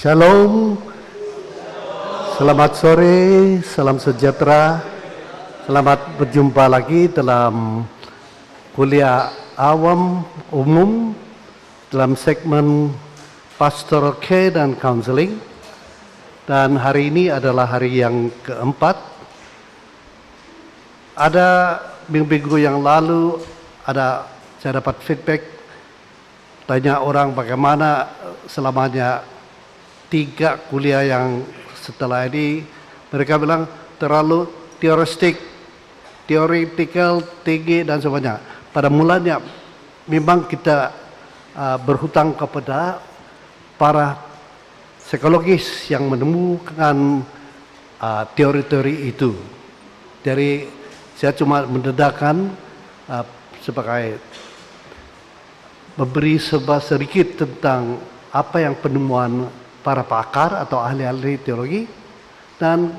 Shalom, selamat sore, salam sejahtera. Selamat berjumpa lagi dalam kuliah awam umum dalam segmen Pastoral Care dan Counseling. Dan hari ini adalah hari yang keempat. Ada minggu yang lalu saya dapat feedback, tanya orang bagaimana selamanya 3 kuliah yang setelah ini. Mereka bilang terlalu teoretikal, tinggi dan sebagainya. Pada mulanya memang kita berhutang kepada para psikologis yang menemukan teori-teori itu. Jadi saya cuma mendedahkan sebagai memberi sedikit tentang apa yang penemuan para pakar atau ahli-ahli teologi. Dan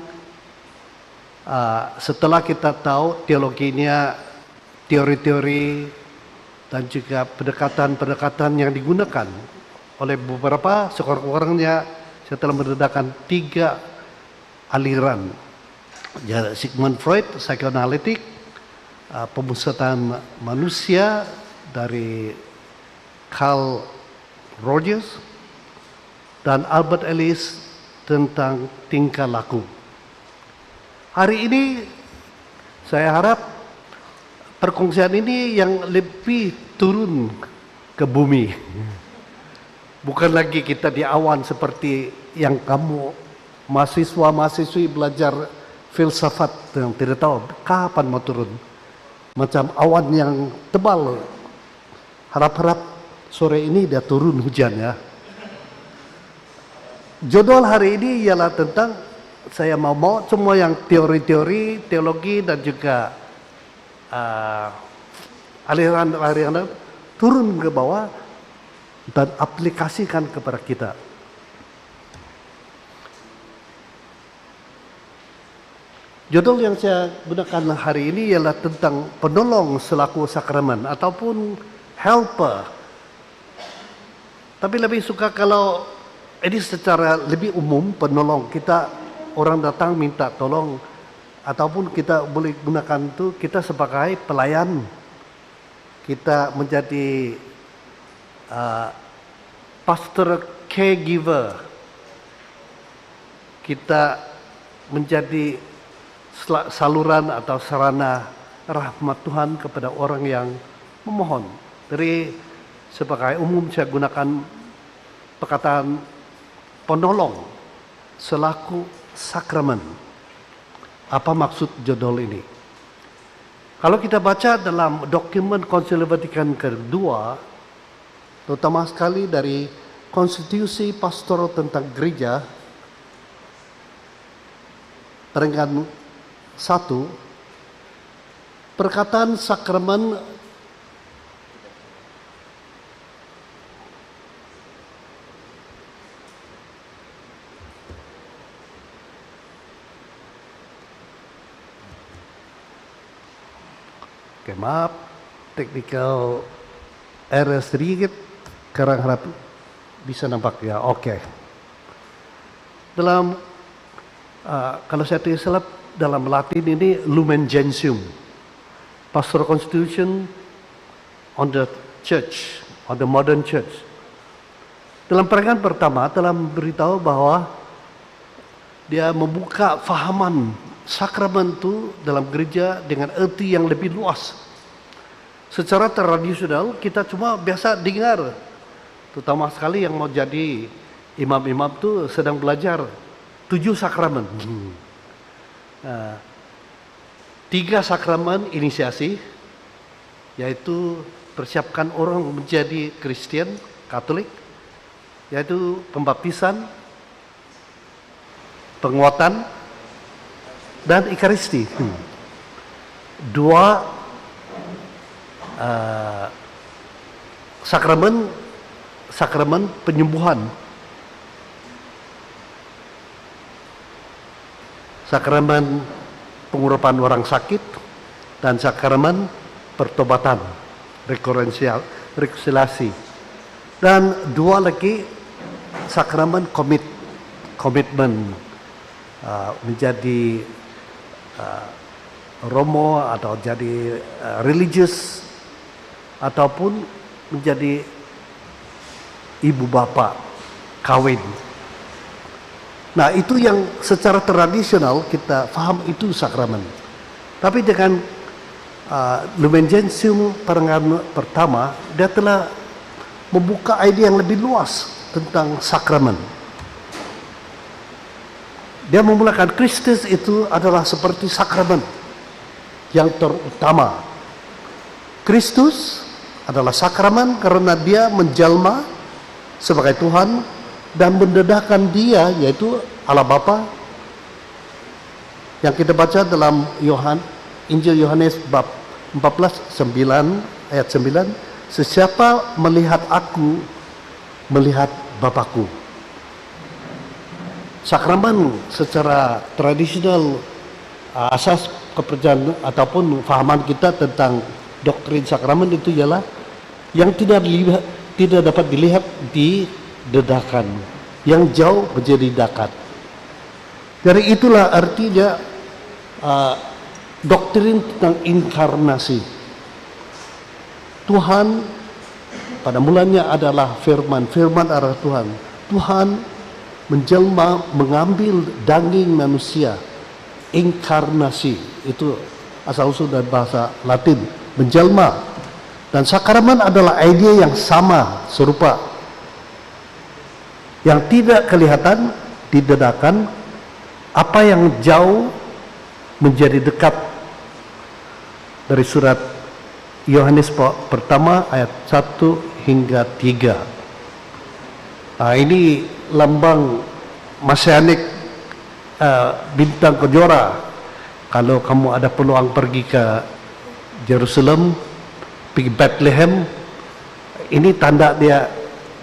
setelah kita tahu teologinya, teori-teori dan juga pendekatan-pendekatan yang digunakan oleh beberapa, sekurang-kurangnya saya telah mendedahkan 3 aliran. Ya, Sigmund Freud, psikoanalitik, pemusatan manusia dari Carl Rogers, dan Albert Ellis tentang tingkah laku. Hari ini saya harap perkongsian ini yang lebih turun ke bumi. Bukan lagi kita di awan seperti yang kamu mahasiswa-mahasiswi belajar filsafat yang tidak tahu kapan mau turun. Macam awan yang tebal. Harap-harap sore ini dia turun hujan ya. Judul hari ini ialah tentang saya mau semua yang teori-teori, teologi dan juga aliran-aliran turun ke bawah dan aplikasikan kepada kita. Judul yang saya gunakan hari ini ialah tentang penolong selaku sakramen ataupun helper. Tapi lebih suka kalau ini secara lebih umum, penolong. Kita orang datang minta tolong, ataupun kita boleh gunakan itu kita sebagai pelayan. Kita menjadi pastor caregiver. Kita menjadi saluran atau sarana rahmat Tuhan kepada orang yang memohon. Jadi sebagai umum saya gunakan perkataan penolong selaku sakramen. Apa maksud judul ini? Kalau kita baca dalam dokumen Konsili Vatikan kedua, terutama sekali dari Konstitusi Pastoral tentang Gereja, peringkat 1, perkataan sakramen maaf, technical error sedikit, sekarang harap bisa nampak ya, oke. Dalam, kalau saya tidak salah, dalam Latin ini Lumen Gentium, Pastoral Constitution on the Church, on the Modern Church. Dalam peringkat pertama telah memberitahu bahwa dia membuka fahaman sakramen itu dalam gereja dengan arti yang lebih luas. Secara tradisional kita cuma biasa dengar, terutama sekali yang mau jadi imam-imam itu sedang belajar 7 sakramen. 3 sakramen inisiasi, yaitu persiapkan orang menjadi Kristen, Katolik, yaitu pembaptisan, penguatan, dan Ekaristi. 2 sakramen penyembuhan, sakramen pengurapan orang sakit, dan sakramen pertobatan, rekonsiliasi. Dan 2 lagi sakramen komitmen menjadi romo atau jadi religious ataupun menjadi ibu bapak kawin. Nah, itu yang secara tradisional kita paham itu sakramen. Tapi dengan Lumen Gentium perenggan pertama, dia telah membuka ide yang lebih luas tentang sakramen. Dia memulakan Kristus itu adalah seperti sakramen yang terutama. Kristus adalah sakramen karena dia menjelma sebagai Tuhan dan mendedahkan dia, yaitu Allah Bapa, yang kita baca dalam Injil Yohanes bab 14 ayat 9, sesiapa melihat aku melihat Bapakku. Sakramen secara tradisional, asas kepercayaan ataupun fahaman kita tentang doktrin sakramen itu ialah yang tidak dapat dilihat didedahkan, yang jauh menjadi dekat. Dari itulah artinya doktrin tentang inkarnasi. Tuhan pada mulanya adalah firman, firman adalah Tuhan. Tuhan menjelma, mengambil daging manusia, inkarnasi, itu asal usul dari bahasa Latin, menjelma. Dan sakramen adalah ide yang sama, serupa, yang tidak kelihatan, didedahkan, apa yang jauh menjadi dekat. Dari surat Yohanes pertama ayat 1 hingga 3. Nah, ini lambang mesianik bintang kejora. Kalau kamu ada peluang pergi ke Yerusalem, pergi Bethlehem, ini tanda dia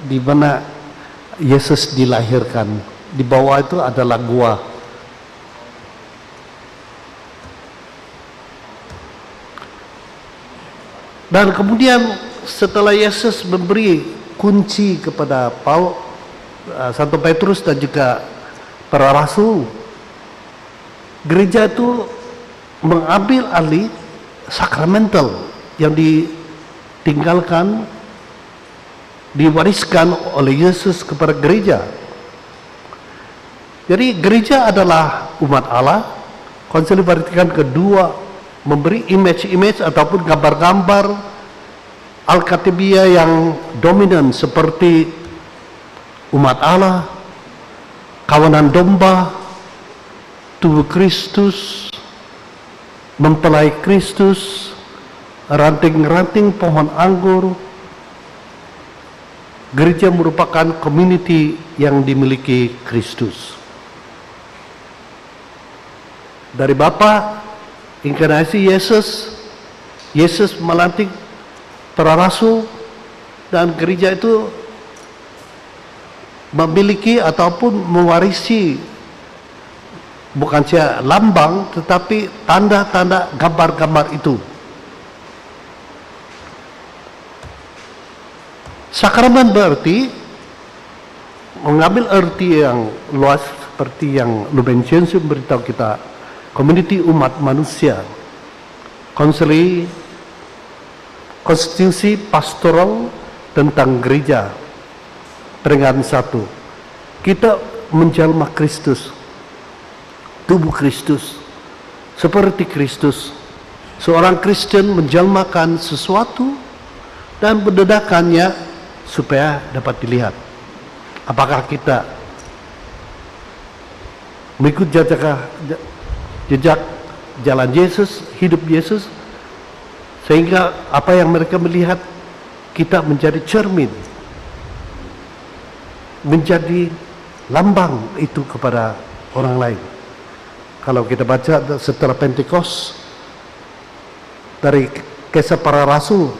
di mana Yesus dilahirkan. Di bawah itu adalah gua. Dan kemudian setelah Yesus memberi kunci kepada Santo Petrus dan juga para rasul, gereja itu mengambil alih sakramental yang ditinggalkan, diwariskan oleh Yesus kepada gereja. Jadi gereja adalah umat Allah. Konsili Vatikan kedua memberi image-image ataupun gambar-gambar Alkatibia yang dominan seperti umat Allah, kawanan domba, tubuh Kristus, mempelai Kristus, ranting-ranting pohon anggur. Gereja merupakan community yang dimiliki Kristus. Dari Bapa, inkarnasi Yesus melantik para rasul, dan gereja itu memiliki ataupun mewarisi bukan saja lambang tetapi tanda-tanda gambar-gambar itu. Sakramen berarti mengambil arti yang luas seperti yang Lumen Gentium beritahu kita, community umat manusia, konstitusi pastoral tentang gereja. Peringatan 1, kita menjelma Kristus, tubuh Kristus, seperti Kristus. Seorang Kristen menjelmakan sesuatu dan mendedahkannya supaya dapat dilihat. Apakah kita mengikut jejak jalan Yesus, hidup Yesus, sehingga apa yang mereka melihat kita menjadi cermin, menjadi lambang itu kepada orang lain. Kalau kita baca setelah Pentecost dari Kisah Para Rasul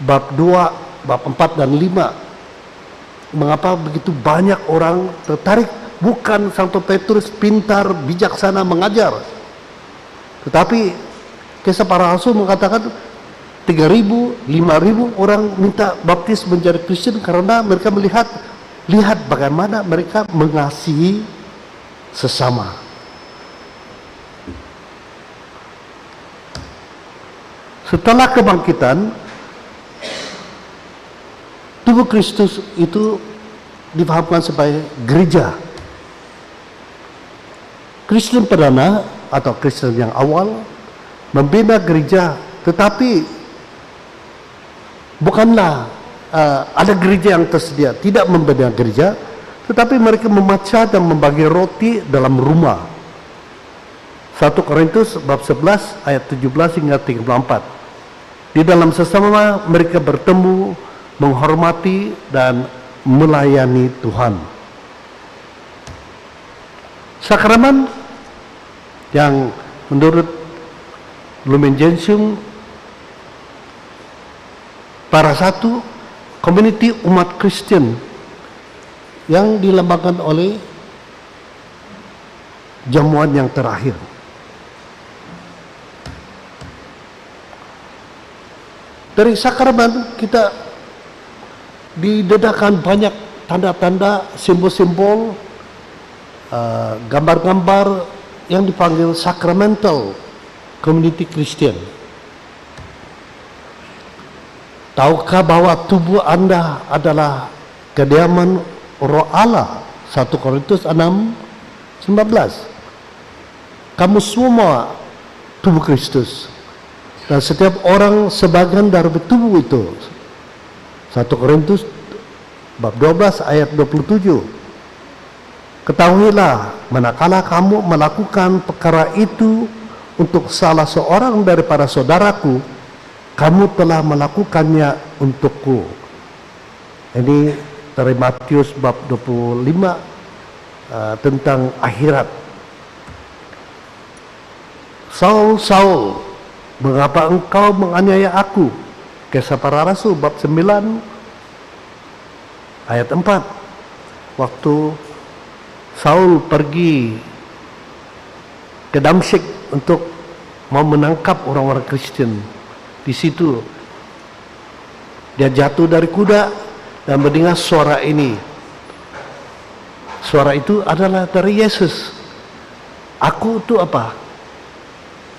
bab 2, bab 4 dan 5, mengapa begitu banyak orang tertarik? Bukan Santo Petrus pintar, bijaksana mengajar, tetapi Kisah Para Rasul mengatakan 3.000, 5.000 orang minta baptis menjadi Kristen karena mereka melihat Lihat bagaimana mereka mengasihi sesama. Setelah kebangkitan, tubuh Kristus itu dipahamkan sebagai gereja. Kristen perdana atau Kristen yang awal membina gereja, tetapi bukanlah ada gereja yang tersedia, tidak membina gereja, tetapi mereka memecah dan membagi roti dalam rumah. 1 Korintus bab 11 ayat 17 hingga 34. Di dalam sesama mereka bertemu, menghormati dan melayani Tuhan. Sakramen yang menurut Lumen Gentium para satu community umat Kristen yang dilambangkan oleh jamuan yang terakhir. Dari sakramen kita didedahkan banyak tanda-tanda, simbol-simbol, gambar-gambar yang dipanggil sacramental community Kristen. Tahukah bahwa tubuh Anda adalah kediaman Roh Allah? 1 Korintus 6:19. Kamu semua tubuh Kristus, dan setiap orang sebagian dari tubuh itu. 1 Korintus bab 12 ayat 27. Ketahuilah, manakala kamu melakukan perkara itu untuk salah seorang daripada saudaraku, kamu telah melakukannya untukku. Ini dari Matius bab 25 tentang akhirat. Saul, Saul, mengapa engkau menganiaya aku? Kisah para Rasul bab 9 ayat 4. Waktu Saul pergi ke Damsyik untuk mau menangkap orang-orang Kristen. Di situ dia jatuh dari kuda dan mendengar suara ini. Suara itu adalah dari Yesus. Aku itu apa?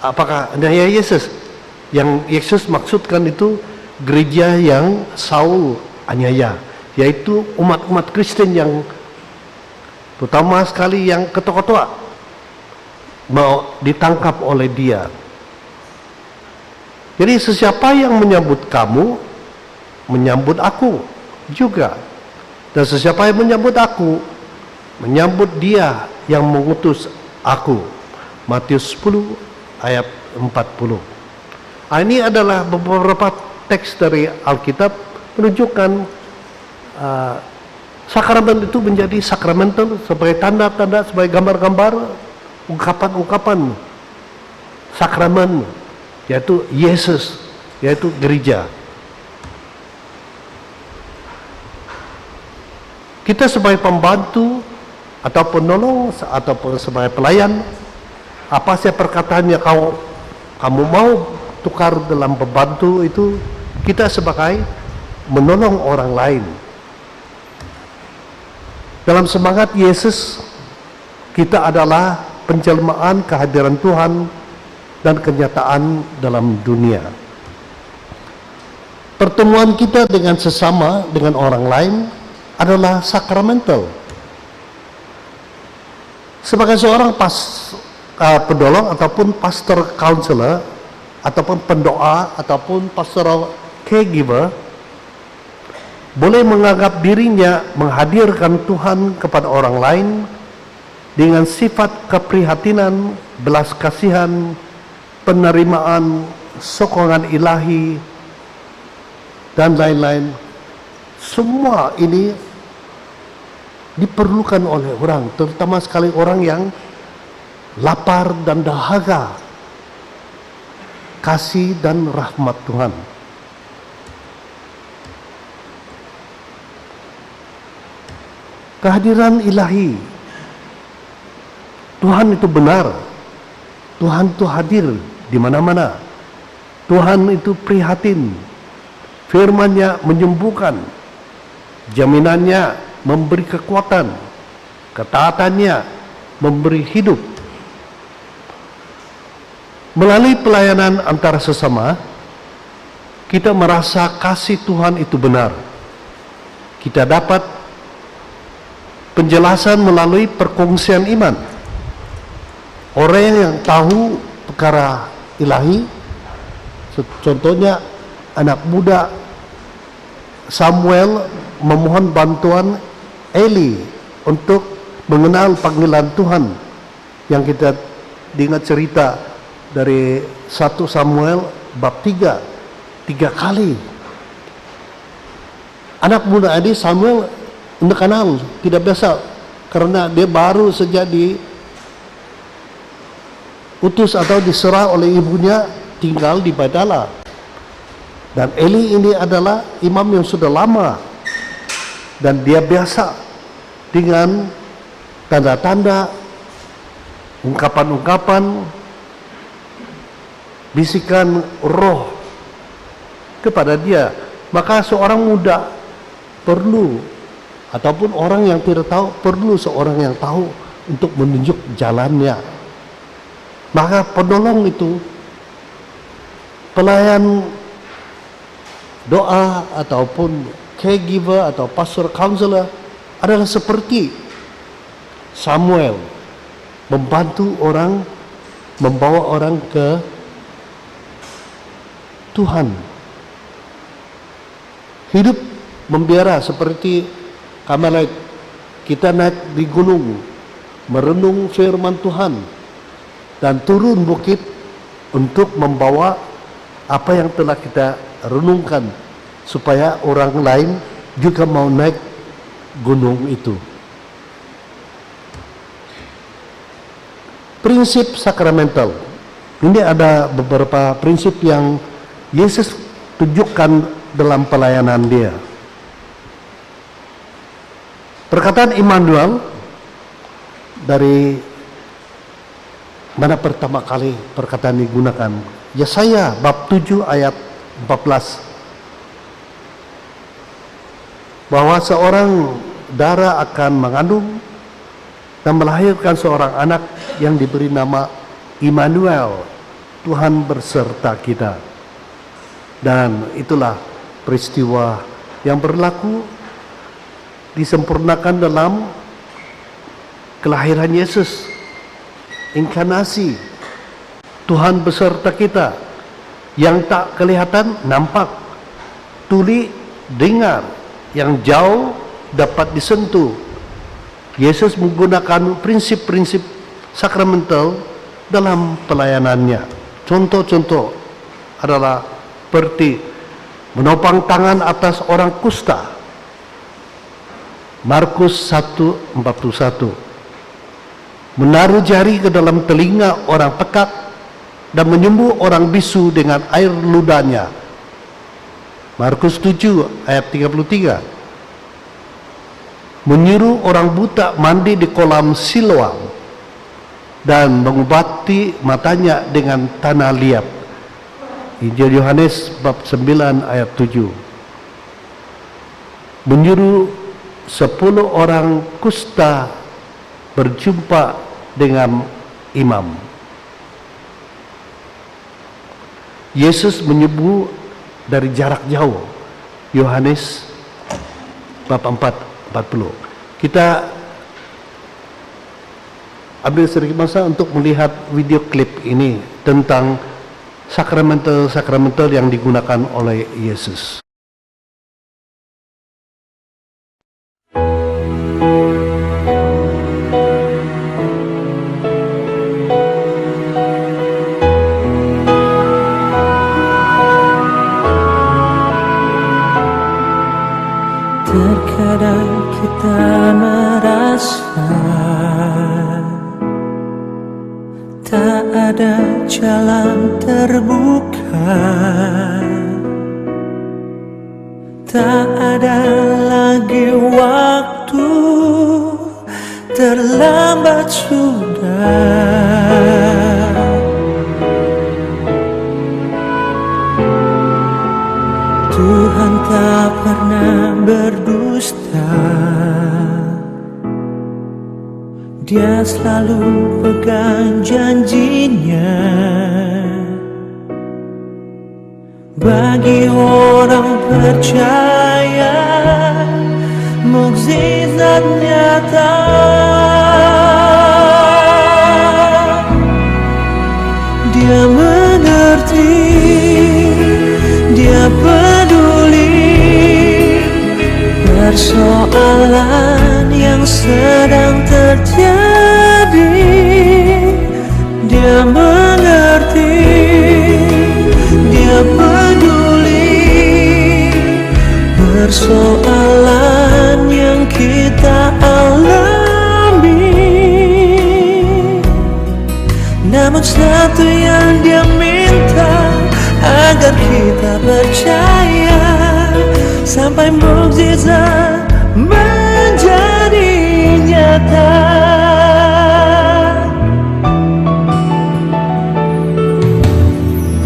Apakah hanya Yesus? Yang Yesus maksudkan itu gereja yang Saul aniaya, yaitu umat-umat Kristen yang terutama sekali yang ketua-ketua mau ditangkap oleh dia. Jadi sesiapa yang menyambut kamu, menyambut aku juga. Dan sesiapa yang menyambut aku, menyambut dia yang mengutus aku. Matius 10 ayat 40. Ini adalah beberapa teks dari Alkitab menunjukkan sakramen itu menjadi sakramental sebagai tanda-tanda, sebagai gambar-gambar, ungkapan-ungkapan sakramen, yaitu Yesus, yaitu gereja. Kita sebagai pembantu atau penolong ataupun sebagai pelayan, apa saja perkataan yang kamu mau tukar dalam pembantu itu, kita sebagai menolong orang lain. Dalam semangat Yesus, kita adalah penjelmaan kehadiran Tuhan dan kenyataan dalam dunia. Pertemuan kita dengan sesama, dengan orang lain adalah sakramental. Sebagai seorang penolong ataupun pastor counselor ataupun pendoa ataupun pastoral caregiver boleh menganggap dirinya menghadirkan Tuhan kepada orang lain dengan sifat keprihatinan, belas kasihan, penerimaan, sokongan ilahi, dan lain-lain. Semua ini diperlukan oleh orang, terutama sekali orang yang lapar dan dahaga kasih dan rahmat Tuhan. Kehadiran ilahi, Tuhan itu benar, Tuhan itu hadir di mana-mana, Tuhan itu prihatin, firman-Nya menyembuhkan, jaminannya memberi kekuatan, ketaatannya memberi hidup. Melalui pelayanan antara sesama, kita merasa kasih Tuhan itu benar. Kita dapat penjelasan melalui perkongsian iman. Orang yang tahu perkara ilahi, contohnya anak muda Samuel memohon bantuan Eli untuk mengenal panggilan Tuhan, yang kita ingat cerita dari 1 Samuel bab 3 kali. Anak muda ini Samuel tidak kenal, tidak biasa, karena dia baru saja diutus atau diserah oleh ibunya tinggal di Badala. Dan Eli ini adalah imam yang sudah lama, dan dia biasa dengan tanda-tanda, ungkapan-ungkapan, bisikan roh kepada dia. Maka seorang muda perlu, ataupun orang yang tidak tahu, perlu seorang yang tahu untuk menunjuk jalannya. Maka penolong itu, pelayan doa ataupun caregiver atau pastor counselor adalah seperti Samuel, membantu orang, membawa orang ke Tuhan. Hidup membiara seperti Kamelek, kita naik di gunung, merenung firman Tuhan, dan turun bukit untuk membawa apa yang telah kita renungkan, supaya orang lain juga mau naik gunung itu. Prinsip sakramental. Ini ada beberapa prinsip yang Yesus tunjukkan dalam pelayanan dia. Perkataan Immanuel dari mana pertama kali perkataan digunakan? Yesaya bab 7 ayat 14. Bahwa seorang dara akan mengandung dan melahirkan seorang anak yang diberi nama Immanuel, Tuhan berserta kita. Dan itulah peristiwa yang berlaku, disempurnakan dalam kelahiran Yesus, inkarnasi, Tuhan beserta kita, yang tak kelihatan nampak, tuli dengar, yang jauh dapat disentuh. Yesus menggunakan prinsip-prinsip sakramental dalam pelayanannya. Contoh-contoh adalah seperti menopang tangan atas orang kusta, Markus 1:41, menaruh jari ke dalam telinga orang pekat dan menyembuh orang bisu dengan air ludahnya, Markus 7 ayat 33, menyuruh orang buta mandi di kolam Siloam dan mengobati matanya dengan tanah liat, Injil Yohanes bab 9 ayat 7, menyuruh 10 orang kusta berjumpa dengan imam. Yesus menyembuh dari jarak jauh, Yohanes bab 4:40. Kita ambil sedikit masa untuk melihat video klip ini tentang sakramental yang digunakan oleh Yesus. Terkadang kita merasa tak ada jalan terbuka, tak ada lagi waktu, terlambat sudah. Tuhan tak pernah berdusta, Dia selalu pegang janjinya. Bagi orang percaya, mukjizat nyata. Dia mengerti, dia peduli persoalan yang sedang terjadi. Dia mengerti, dia peduli persoalan yang kita alami. Namun satu yang dia minta, agar kita percaya sampai mukjizat menjadi nyata.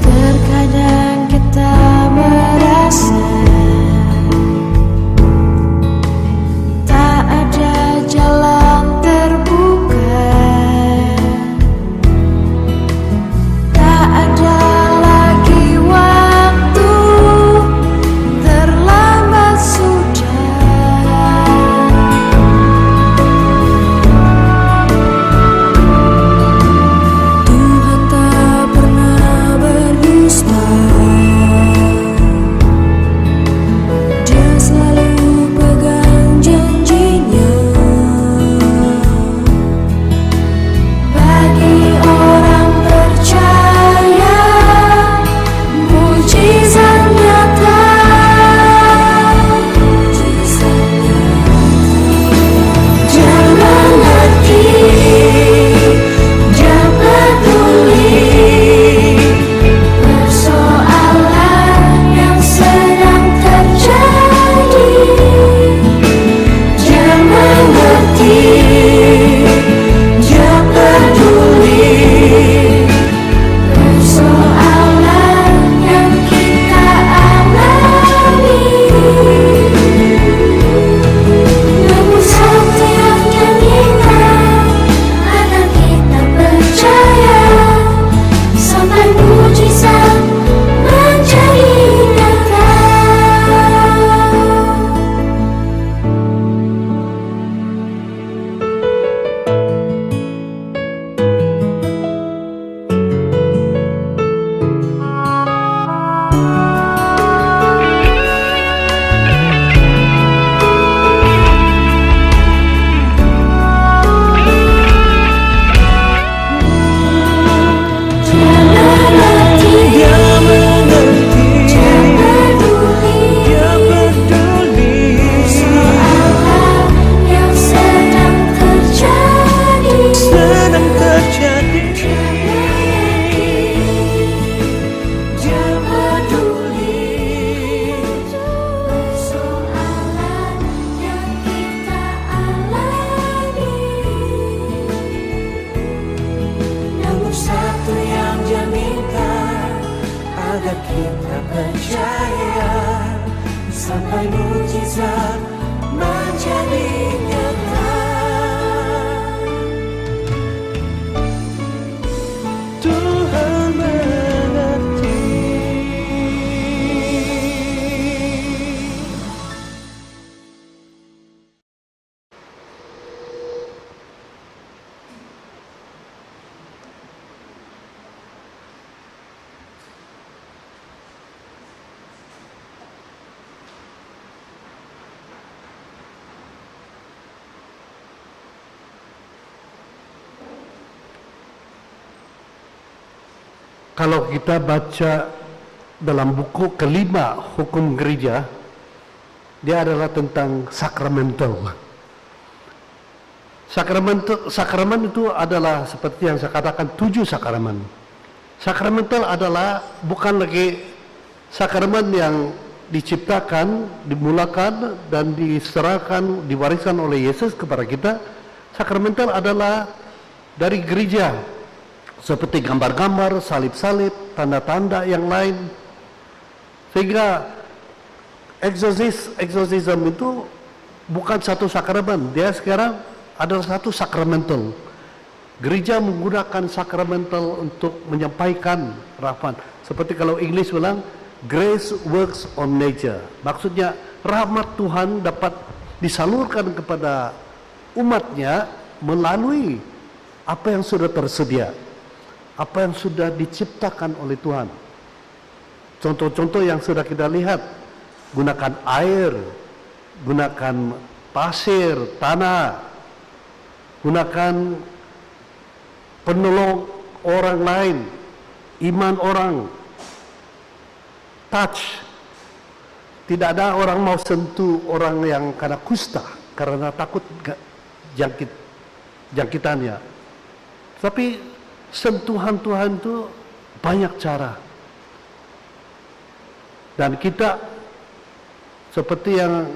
Terkadang kita merasa tak ada jalan terbuka, tak ada lagi waktu, terlambat sudah. Tuhan tak pernah berdusta, Dia selalu pegang janjinya. Bagi orang percaya, mukjizat nyata. Dia mengerti, dia peduli persoalan yang sedang terjadi. Dia mengerti, dia peduli persoalan yang kita alami. Namun satu yang dia minta, agar kita percaya sampai mukjizat menjadi nyata. Dia mengerti, Dia mengerti, dia peduli dia peduli persoalan yang sedang terjadi. sedang terjadi. Dia peduli persoalan yang kita alami. Namun satu yang dia minta, agar kita percaya sampai mukjizat menjadi nyata. Tuhan mengerti. Kalau kita baca dalam buku kelima hukum gereja, dia adalah tentang sakramental. Sakramen itu adalah seperti yang saya katakan 7 sakramen. Sakramental adalah bukan lagi sakramen yang diciptakan, dimulakan dan diserahkan, diwariskan oleh Yesus kepada kita. Sakramental adalah dari gereja, seperti gambar-gambar, salib-salib, tanda-tanda yang lain. Sehingga exorcism itu bukan satu sakramen, dia sekarang adalah satu sakramental. Gereja menggunakan sakramental untuk menyampaikan rahmat. Seperti kalau English bilang, grace works on nature. Maksudnya rahmat Tuhan dapat disalurkan kepada umatnya melalui apa yang sudah tersedia, apa yang sudah diciptakan oleh Tuhan. Contoh-contoh yang sudah kita lihat, gunakan air, gunakan pasir, tanah, gunakan penolong orang lain, iman orang, touch. Tidak ada orang mau sentuh orang yang kena kusta karena takut jangkitannya. Tapi sentuhan Tuhan itu banyak cara. Dan kita seperti yang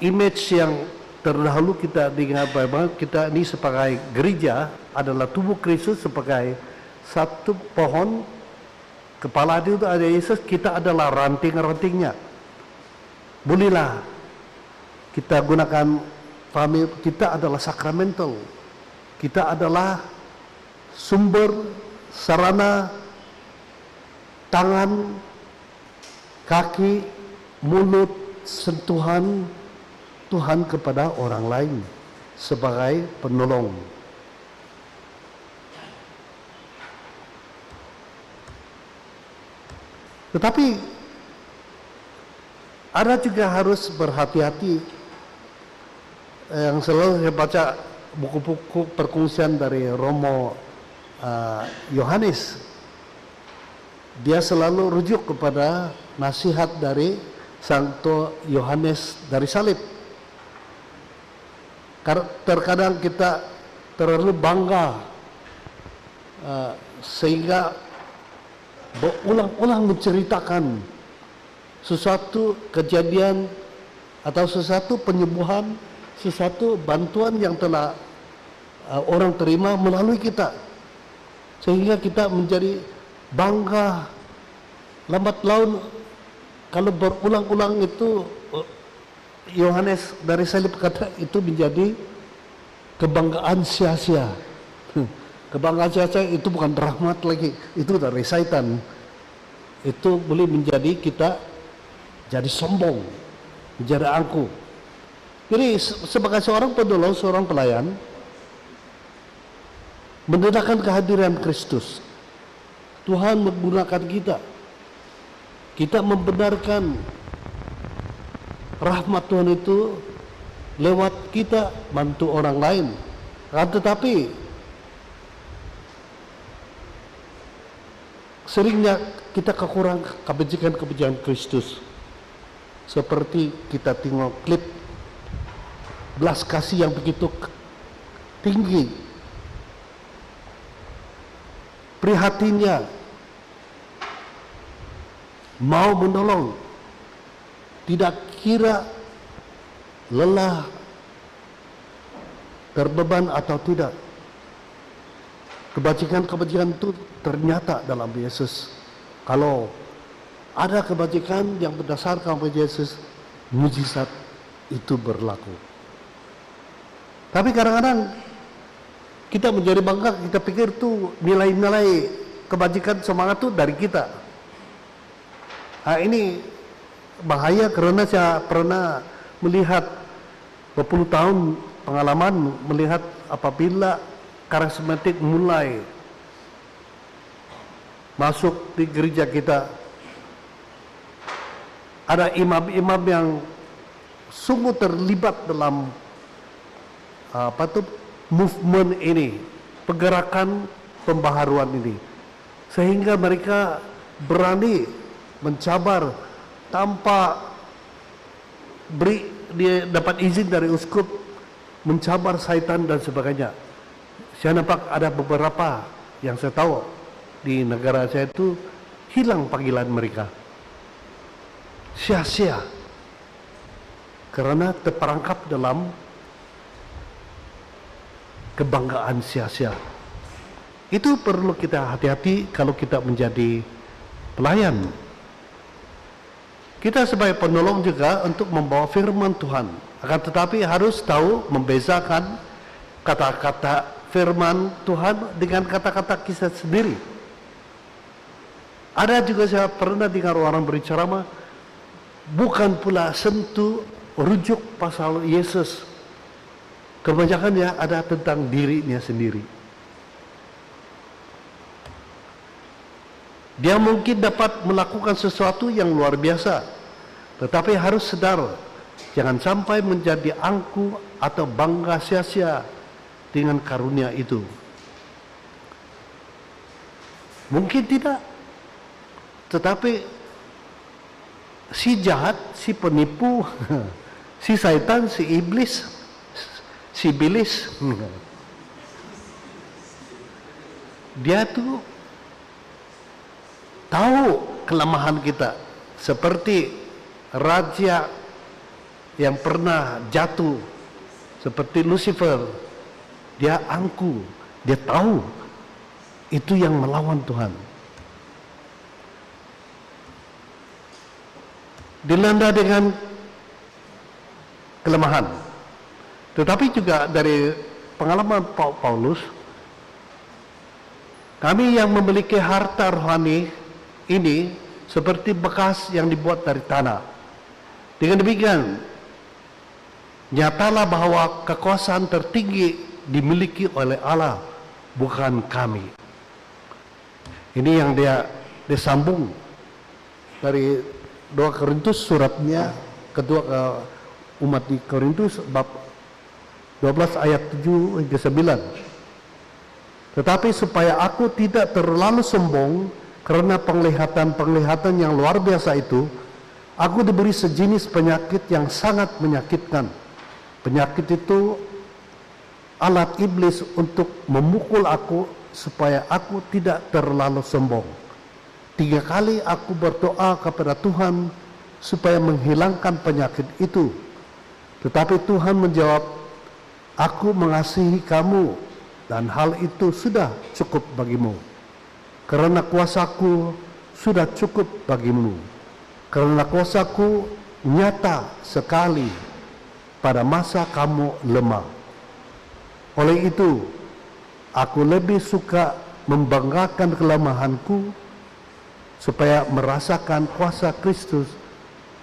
image yang terdahulu kita dengar bahwa kita ini sebagai gereja adalah tubuh Kristus sebagai satu pohon, kepala itu ada Yesus, kita adalah ranting-rantingnya. Bolehlah kita gunakan family, kita adalah sakramental, kita adalah sumber, sarana, tangan, kaki, mulut, sentuhan Tuhan kepada orang lain sebagai penolong. Tetapi ada juga harus berhati-hati. Yang selalu saya baca buku-buku perkongsian dari Romo Yohanes, dia selalu rujuk kepada nasihat dari Santo Yohanes dari salib. Terkadang kita terlalu bangga sehingga berulang-ulang menceritakan sesuatu kejadian atau sesuatu penyembuhan, sesuatu bantuan yang telah orang terima melalui kita, sehingga kita menjadi bangga. Lambat laun kalau berulang-ulang itu, Yohanes dari salib kata itu menjadi kebanggaan sia-sia. Kebanggaan sia-sia itu bukan rahmat lagi, itu dari syaitan. Itu boleh menjadi kita jadi sombong, menjadi angkuh. Jadi sebagai seorang penolong, seorang pelayan, menandakan kehadiran Kristus. Tuhan menggunakan kita. Kita membenarkan rahmat Tuhan itu lewat kita bantu orang lain. Tetapi seringnya kita kekurangan kebajikan Kristus. Seperti kita tengok klip belas kasih yang begitu tinggi, prihatinnya, mau menolong, tidak kira lelah, terbeban atau tidak. Kebajikan-kebajikan itu ternyata dalam Yesus. Kalau ada kebajikan yang berdasarkan pada Yesus, mujizat itu berlaku. Tapi kadang-kadang kita menjadi bangga, kita pikir tuh nilai-nilai kebajikan semangat itu dari kita. Nah, ini bahaya karena saya pernah melihat berpuluh tahun pengalaman melihat apabila karismatik mulai masuk di gereja kita, ada imam-imam yang sungguh terlibat dalam movement ini, pergerakan pembaharuan ini, sehingga mereka berani mencabar tanpa dia dapat izin dari uskup, mencabar syaitan dan sebagainya. Saya nampak ada beberapa yang saya tahu di negara saya itu hilang panggilan mereka, sia-sia karena terperangkap dalam kebanggaan sia-sia. Itu perlu kita hati-hati kalau kita menjadi pelayan. Kita sebagai penolong juga untuk membawa firman Tuhan Akan tetapi harus tahu membezakan kata-kata firman Tuhan dengan kata-kata kisah sendiri. Ada juga saya pernah dengar orang berceramah, bukan pula sentuh rujuk pasal Yesus. Kebanyakannya ada tentang dirinya sendiri. Dia mungkin dapat melakukan sesuatu yang luar biasa, tetapi harus sadar, jangan sampai menjadi angku atau bangga sia-sia dengan karunia itu. Mungkin tidak, tetapi si jahat, si penipu, si syaitan, si iblis, si bilis, dia tuh tahu kelemahan kita, seperti raja yang pernah jatuh, seperti Lucifer. Dia angku, dia tahu itu yang melawan Tuhan. Dilanda dengan kelemahan. Tetapi juga dari pengalaman Paulus, kami yang memiliki harta rohani ini seperti bekas yang dibuat dari tanah. Dengan demikian, nyatalah bahwa kekuasaan tertinggi dimiliki oleh Allah, bukan kami. Ini yang dia disambung dari 2 Korintus, suratnya kedua ke umat di Korintus, bab 12 ayat 7 hingga 9. Tetapi supaya aku tidak terlalu sombong karena penglihatan-penglihatan yang luar biasa itu, aku diberi sejenis penyakit yang sangat menyakitkan. Penyakit itu alat iblis untuk memukul aku supaya aku tidak terlalu sombong. 3 kali aku berdoa kepada Tuhan supaya menghilangkan penyakit itu. Tetapi Tuhan menjawab, aku mengasihi kamu dan hal itu sudah cukup bagimu. Karena kuasaku sudah cukup bagimu. Karena kuasaku nyata sekali pada masa kamu lemah. Oleh itu, aku lebih suka membanggakan kelemahanku supaya merasakan kuasa Kristus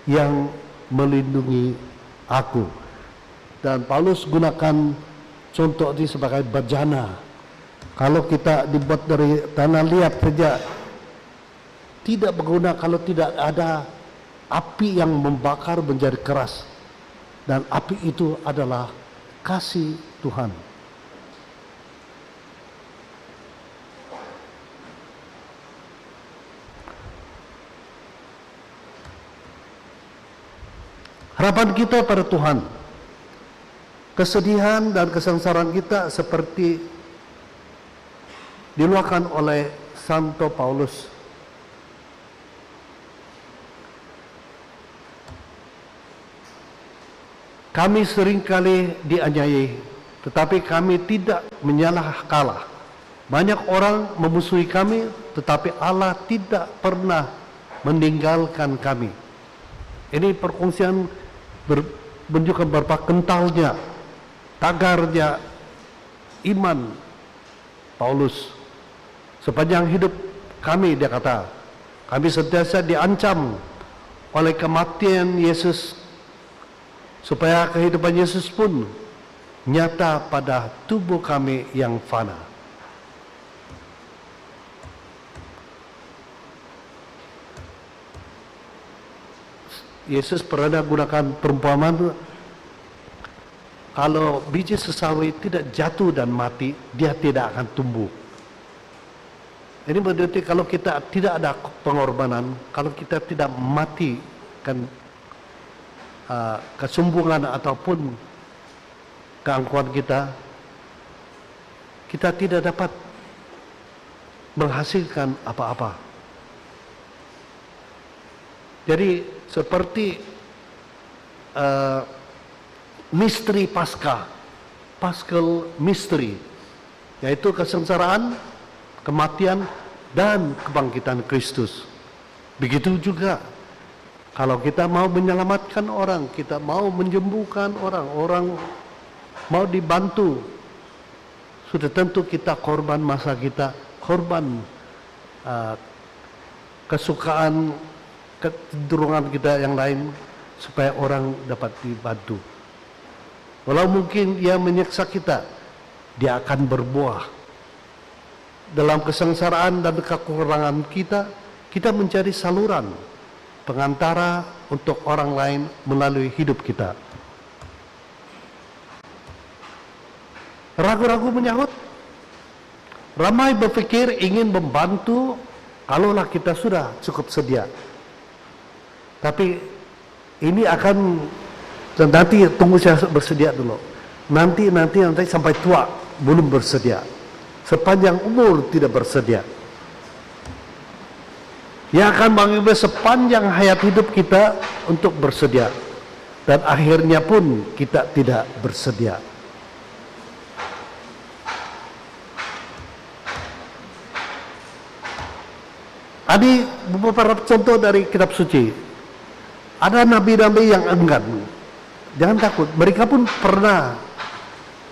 yang melindungi aku. Dan Paulus gunakan contoh ini sebagai bejana. Kalau kita dibuat dari tanah liat saja, tidak berguna kalau tidak ada api yang membakar menjadi keras. Dan api itu adalah kasih Tuhan. Harapan kita pada Tuhan, kesedihan dan kesengsaraan kita seperti diluahkan oleh Santo Paulus. Kami seringkali dianiayai, tetapi kami tidak menyalah kalah. Banyak orang memusuhi kami, tetapi Allah tidak pernah meninggalkan kami. Ini perkongsian menunjukkan berapa kentalnya, tagarnya iman Paulus. Sepanjang hidup kami, dia kata, kami sentiasa diancam oleh kematian Yesus, supaya kehidupan Yesus pun nyata pada tubuh kami yang fana. Yesus pernah gunakan perumpamaan, kalau biji sesawi tidak jatuh dan mati, dia tidak akan tumbuh. Ini berarti kalau kita tidak ada pengorbanan, kalau kita tidak matikan kesombongan ataupun keangkuhan kita, kita tidak dapat menghasilkan apa-apa. Jadi seperti misteri Paskah, Paschal mystery, yaitu kesengsaraan, kematian, dan kebangkitan Kristus. Begitu juga Kalau kita mau menyelamatkan orang, kita mau menyembuhkan orang, orang mau dibantu, sudah tentu kita korban masa kita, korban kesukaan, kecenderungan kita yang lain supaya orang dapat dibantu. Walau mungkin ia menyiksa kita, dia akan berbuah. Dalam kesengsaraan dan kekurangan kita, kita mencari saluran pengantara untuk orang lain melalui hidup kita. Ragu-ragu menyahut. Ramai berpikir ingin membantu kalaulah kita sudah cukup sedia. Tapi ini akan, nanti tunggu saya bersedia dulu. Nanti sampai tua belum bersedia. Sepanjang umur tidak bersedia. Yang akan mengambil sepanjang hayat hidup kita untuk bersedia. Dan akhirnya pun kita tidak bersedia. Ada beberapa contoh dari kitab suci. Ada nabi-nabi yang enggan. Jangan takut. Mereka pun pernah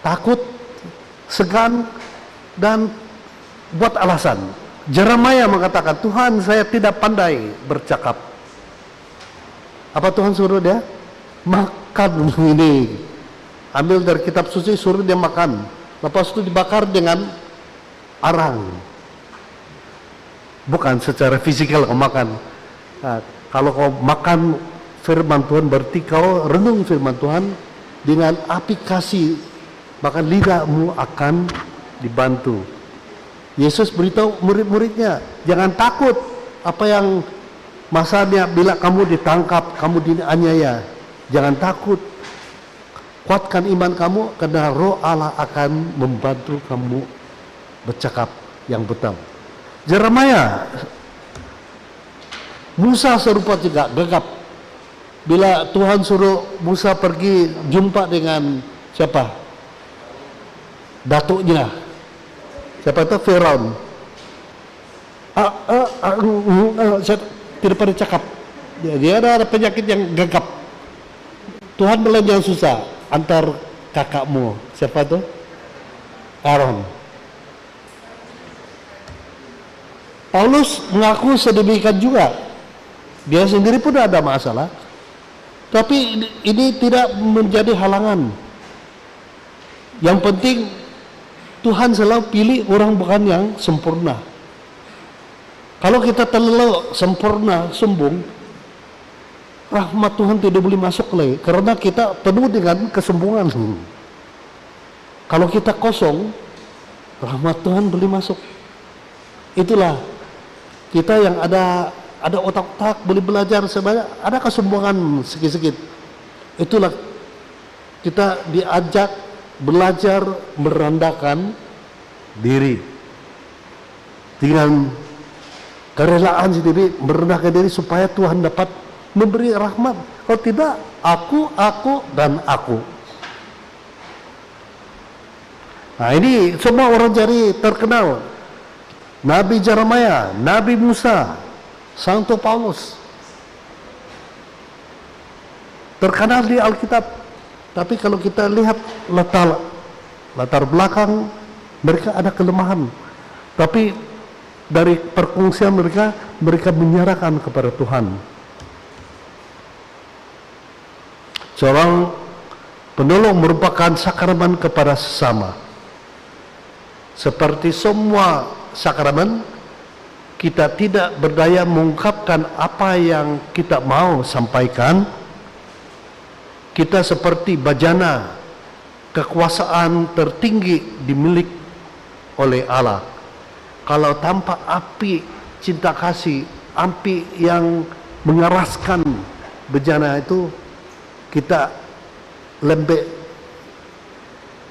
takut, segan, dan buat alasan. Jeremia mengatakan, Tuhan saya tidak pandai bercakap. Apa Tuhan suruh dia? Makan ini. Ambil dari kitab suci, suruh dia makan. Lepas itu dibakar dengan arang. Bukan secara fisikal kau makan. Nah, kalau kau makan firman Tuhan, berarti kau renung firman Tuhan dengan aplikasi, maka lidahmu akan dibantu. Yesus beritahu murid-muridnya, jangan takut apa yang masanya bila kamu ditangkap, kamu dianiaya. Jangan takut. Kuatkan iman kamu karena Roh Allah akan membantu kamu bercakap yang betul. Jeremia, Musa serupa juga gegap. Bila Tuhan suruh Musa pergi jumpa dengan siapa? Datuknya. Siapa itu? Firaun. Saya tidak pernah cakap. Dia ada penyakit yang gegap. Tuhan bilang yang susah. Antar kakakmu. Siapa itu? Aaron. Paulus mengaku sedemikian juga. Dia sendiri pun ada masalah. Tapi ini tidak menjadi halangan. Yang penting Tuhan selalu pilih orang bukan yang sempurna. Kalau kita terlalu sempurna, sombong, rahmat Tuhan tidak boleh masuk lagi. Karena kita penuh dengan kesombongan. Kalau kita kosong, rahmat Tuhan boleh masuk. Itulah kita yang ada otak-otak, boleh belajar sebanyak, ada kesombongan sedikit-sedikit. Itulah kita diajak belajar merendahkan diri dengan kerelaan sendiri, merendahkan diri supaya Tuhan dapat memberi rahmat. Kalau tidak, aku dan aku. Nah, ini semua orang cari terkenal. Nabi Jeremia, Nabi Musa, Santo Paulus terkenal di Alkitab. Tapi kalau kita lihat latar belakang, mereka ada kelemahan. Tapi dari perkongsian mereka menyerahkan kepada Tuhan. Seorang penolong merupakan sakramen kepada sesama. Seperti semua sakramen, kita tidak berdaya mengungkapkan apa yang kita mau sampaikan. Kita seperti bajana, kekuasaan tertinggi dimiliki oleh Allah. Kalau tanpa api cinta kasih, api yang mengeraskan bejana itu, kita lembek,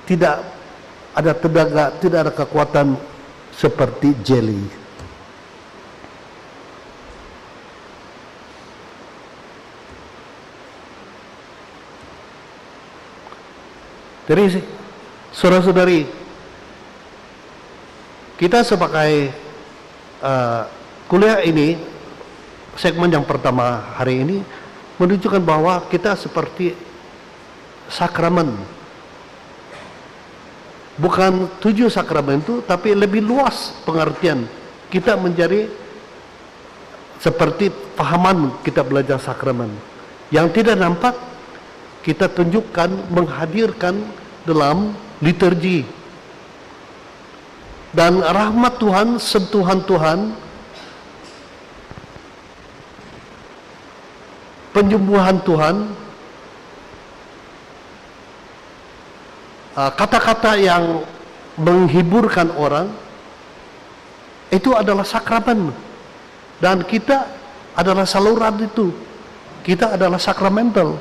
tidak ada tenaga, tidak ada kekuatan, seperti jelly. Jadi saudara-saudari, kita sebagai kuliah ini segmen yang pertama hari ini menunjukkan bahwa kita seperti sakramen. Bukan 7 sakramen itu, tapi lebih luas pengertian. Kita menjadi seperti pahaman kita belajar sakramen. Yang tidak nampak, kita tunjukkan, menghadirkan dalam liturgi. Dan rahmat Tuhan, sentuhan Tuhan, penyembuhan Tuhan, kata-kata yang menghiburkan orang, itu adalah sakramen. Dan kita adalah saluran itu. Kita adalah sakramental.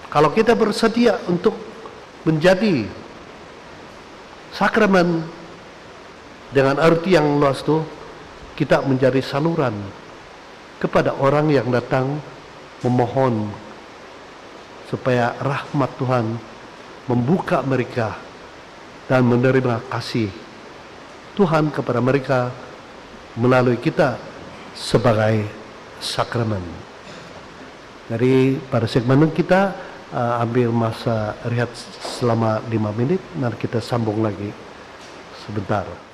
Kalau kita bersedia untuk menjadi sakramen dengan arti yang luas itu, kita menjadi saluran kepada orang yang datang memohon supaya rahmat Tuhan membuka mereka dan menerima kasih Tuhan kepada mereka melalui kita sebagai sakramen. Jadi pada segmen kita ambil masa rehat selama 5 menit, nanti kita sambung lagi sebentar.